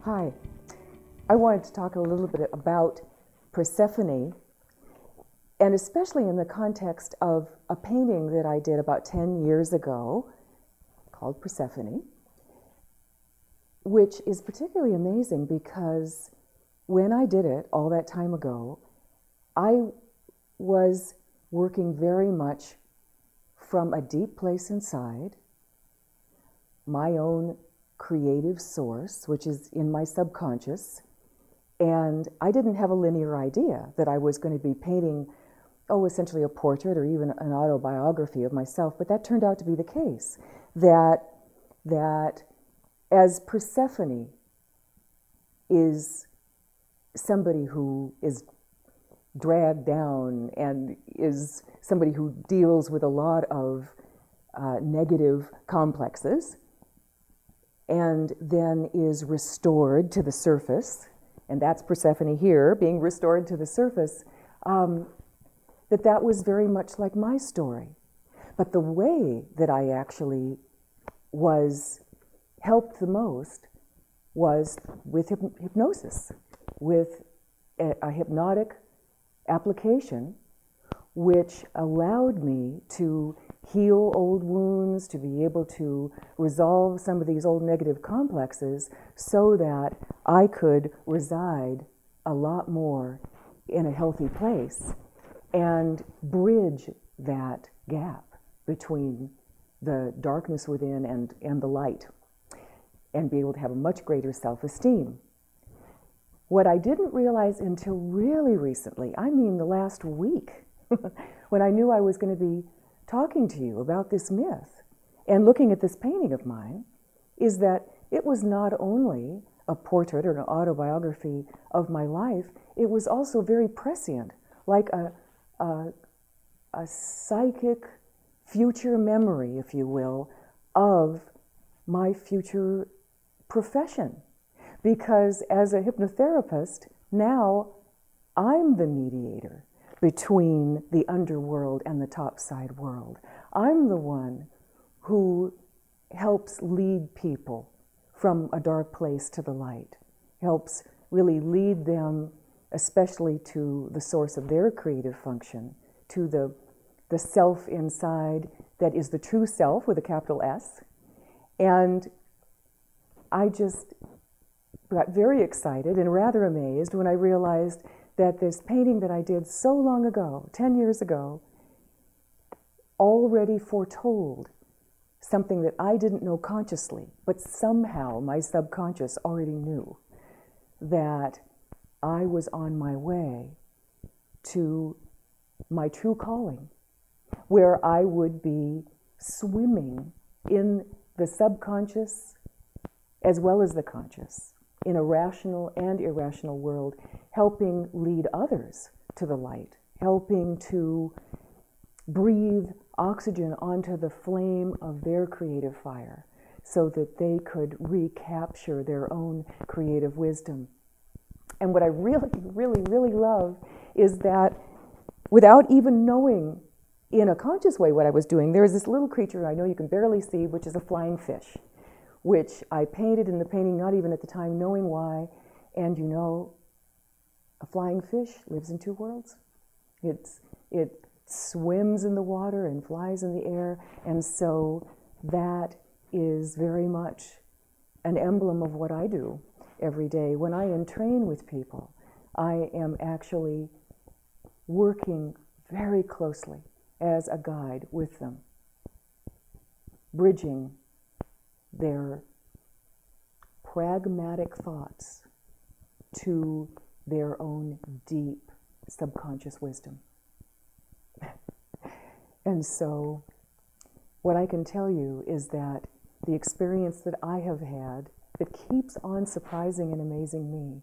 Hi. I wanted to talk a little bit about Persephone, and especially in the context of a painting that I did about 10 years ago called Persephone, which is particularly amazing because when I did it all that time ago, I was working very much from a deep place inside, my own creative source, which is in my subconscious. And I didn't have a linear idea that I was going to be painting, essentially a portrait or even an autobiography of myself, but that turned out to be the case. That as Persephone is somebody who is dragged down and is somebody who deals with a lot of negative complexes, and then is restored to the surface, and that's Persephone here, being restored to the surface, that was very much like my story. But the way that I actually was helped the most was with hypnosis, with a hypnotic application, which allowed me to heal old wounds, to be able to resolve some of these old negative complexes so that I could reside a lot more in a healthy place and bridge that gap between the darkness within and the light, and be able to have a much greater self-esteem. What I didn't realize until really recently, I mean the last week, when I knew I was going to be talking to you about this myth and looking at this painting of mine, is that it was not only a portrait or an autobiography of my life, it was also very prescient, like a psychic future memory, if you will, of my future profession. Because as a hypnotherapist, now I'm the mediator between the underworld and the topside world. I'm the one who helps lead people from a dark place to the light, helps really lead them especially to the source of their creative function, to the self inside that is the true self with a capital S. And I just got very excited and rather amazed when I realized that this painting that I did so long ago, 10 years ago, already foretold something that I didn't know consciously, but somehow my subconscious already knew, that I was on my way to my true calling, where I would be swimming in the subconscious as well as the conscious, in a rational and irrational world, helping lead others to the light, helping to breathe oxygen onto the flame of their creative fire so that they could recapture their own creative wisdom. And what I really, really, really love is that without even knowing in a conscious way what I was doing, there is this little creature I know you can barely see, which is a flying fish, which I painted in the painting, not even at the time knowing why. And you know, a flying fish lives in two worlds. It swims in the water and flies in the air, and so that is very much an emblem of what I do every day. When I entrain with people, I am actually working very closely as a guide with them, bridging their pragmatic thoughts to their own deep subconscious wisdom. And so what I can tell you is that the experience that I have had that keeps on surprising and amazing me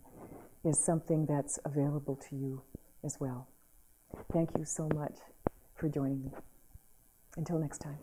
is something that's available to you as well. Thank you so much for joining me. Until next time.